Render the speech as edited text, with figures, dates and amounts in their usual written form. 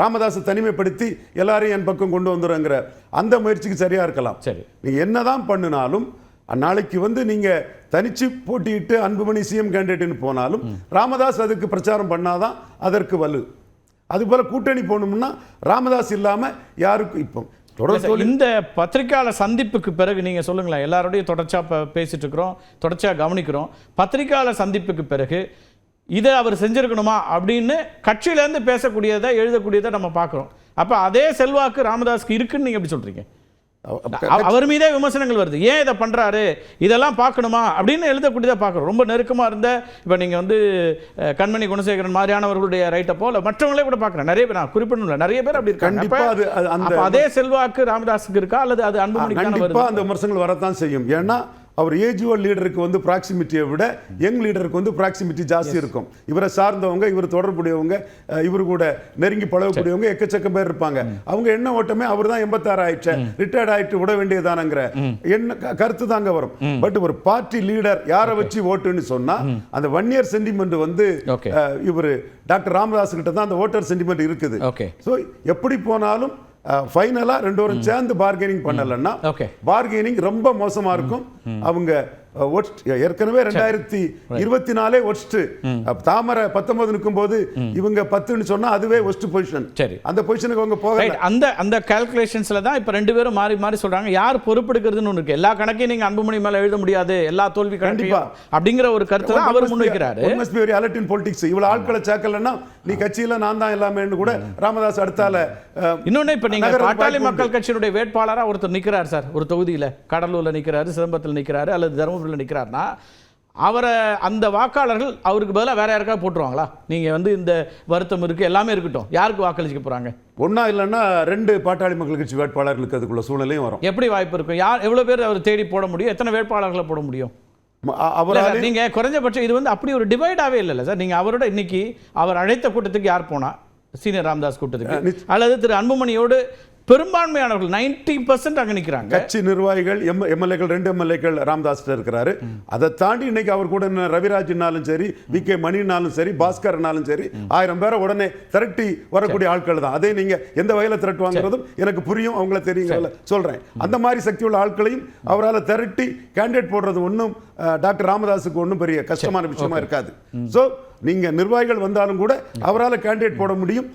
ராமதாஸை தனிமைப்படுத்தி எல்லாரையும் என் பக்கம் கொண்டு வந்துடுங்கிற அந்த முயற்சிக்கு சரியா இருக்கலாம். சரி, நீங்க என்னதான் பண்ணினாலும் நாளைக்கு நீங்க தனிச்சு போட்டியிட்டு அன்புமணி சிஎம் கேண்டிடேட்னு போனாலும் ராமதாஸ் அதுக்கு பிரச்சாரம் பண்ணாதான் அதற்கு வலு. அதுபோல கூட்டணி போகணும்னா ராமதாஸ் இல்லாம யாருக்கும் இப்போ இந்த பத்திரிகையாளர் சந்திப்புக்கு பிறகு நீங்க சொல்லுங்களேன், எல்லாரோடையும் தொடர்ச்சியா பேசிட்டு இருக்கிறோம், தொடர்ச்சியா கவனிக்கிறோம். பத்திரிகையாளர் சந்திப்புக்கு பிறகு இதை அவர் செஞ்சிருக்கணுமா அப்படின்னு கட்சியிலேருந்து பேசக்கூடியதை எழுதக்கூடியதை நம்ம பார்க்குறோம். அப்போ அதே செல்வாக்கு ராமதாஸ்க்கு இருக்குன்னு நீங்கள் எப்படி சொல்கிறீங்க? அவர் மீதே விமர்சனங்கள் வருது, ஏன் இதை பண்ணுறாரு, இதெல்லாம் பார்க்கணுமா அப்படின்னு எழுதக்கூடியதை பார்க்குறோம். ரொம்ப நெருக்கமாக இருந்த இப்போ நீங்கள் கண்மணி குணசேகரன் மாதிரியானவர்களுடைய ரைட்டை போல மற்றவங்களே கூட பார்க்குறேன். நிறைய பேர், நான் குறிப்பிடணும், நிறைய பேர் அப்படி இருக்காங்க. அதே செல்வாக்கு ராமதாஸுக்கு இருக்கா அல்லது அது அன்புமணிக்கான வருது? அந்த விமர்சனங்கள் வரத்தான் செய்யும். ஏன்னா அவர் ஏஜுவல் லீடருக்கு ப்ராக்சிமிட்டியை விட யங் லீடருக்கு ப்ராக்சிமிட்டி ஜாஸ்தி இருக்கும். இவரை சார்ந்தவங்க, இவர் தொடர்புடையவங்க, இவர் கூட நெருங்கி பழகக்கூடியவங்க எக்கச்சக்க பேர் இருப்பாங்க. அவங்க என்ன ஓட்டமே அவர் தான் 86 ஆயிடுச்சு, ரிட்டையர்ட் ஆயிட்டு விட வேண்டியதானங்கிற என்ன கருத்து தாங்க வரும். பட் ஒரு பார்ட்டி லீடர் யாரை வச்சு ஓட்டுன்னு சொன்னா அந்த 1 இயர் சென்டிமெண்ட் இவர் டாக்டர் ராமதாஸ் கிட்ட தான் அந்த ஓட்டர் சென்டிமெண்ட் இருக்குது. ஸோ எப்படி போனாலும் ஃபைனலா 2 பேரும் சேர்ந்து பார்கெனிங் பண்ணலன்னா பார்கெனிங் ரொம்ப மோசமா இருக்கும். அவங்க ஏற்கனவே 2024 ஒஸ்ட், தாமரை 19 நிற்கும் போது இவங்க 10ன்னு சொன்னா அதுவே ஒஸ்ட் பொசிஷன். அந்த பொசிஷனுக்கு அவங்க போக அந்த கால்குலேஷன்ஸ்ல தான் இப்ப 2 பேரும் மாறி மாறி சொல்றாங்க. யார் பொறுப்பெடுக்கிறதுன்னு ஒன்று இருக்கு. எல்லா கணக்கையும் நீங்க அன்புமணி மேல எழுத முடியாது, எல்லா தோல்வி கண்டிப்பா அப்படிங்கிற ஒரு கருத்து தான் அவர் முன்வைக்கிறாரு. இவ்வளவு ஆட்களை சேர்க்கலன்னா நீ கட்சியில நான் தான் எல்லாமேன்னு கூட ராமதாஸ் அடுத்தால. இன்னொன்னு இப்ப நீங்க பாட்டாளி மக்கள் கட்சியினுடைய வேட்பாளரா ஒருத்தர் நிக்கிறார் சார், ஒரு தொகுதியில கடலூர்ல நிக்கிறாரு, சிதம்பரத்தில் நிக்கிறாரு அல்லது தருமபுரி நிற்கிறார்னா அவரை அந்த வாக்காளர்கள் அவருக்கு பதிலாக வேற யாருக்காக போட்டுருவாங்களா? நீங்க இந்த வருத்தம் இருக்கு, எல்லாமே இருக்கட்டும், யாருக்கு வாக்களிக்க போறாங்க? ஒன்னா இல்லைன்னா 2 பாட்டாளி மக்கள் கட்சி வேட்பாளர்களுக்கு அதுக்குள்ள சூழ்நிலையும் வரும். எப்படி வாய்ப்பு இருக்கும்? யார் எவ்வளவு பேர் அவர் தேடி போட முடியும்? எத்தனை வேட்பாளர்களை போட முடியும்? நீங்க குறைஞ்சபட்சம் இது அப்படி ஒரு டிவைடாவே இல்லைல்ல சார். நீங்க அவரோட இன்னைக்கு அவர் அழைத்த கூட்டத்துக்கு யார் போனா? சீனியர் ராமதாஸ் கூட்டத்துக்கு அல்லது திரு அன்புமணியோடு பெரும்பான்மையானவர்கள் 90% அங்க நிக்கிறாங்க. கட்சி நிர்வாகிகள், எம்எல்ஏக்கள், 2 எம்எல்ஏக்கள் ராமதாஸ் இருக்காரு. அதை தாண்டி இன்னைக்கு அவர் கூட ரவிராஜ்னாலும் சரி, வி.கே. மணினாலும் சரி, பாஸ்கர்னாலும் சரி 1000 பேரை உடனே திரட்டி வரக்கூடிய ஆட்கள் தான். அதே நீங்க எந்த வகையில திரட்டுவாங்கிறதும் எனக்கு புரியும், அவங்கள தெரியும் சொல்றேன். அந்த மாதிரி சக்தி உள்ள ஆட்களையும் அவரால் திரட்டி கேண்டிடேட் போடுறது ஒன்றும் டாக்டர் ராமதாஸுக்கு ஒன்றும் பெரிய கஷ்டமான விஷயமா இருக்காது. சோ நீங்க நிர்வாகிகள் வந்தாலும் கூட அவரால் கேண்டிடேட் போட முடியும்.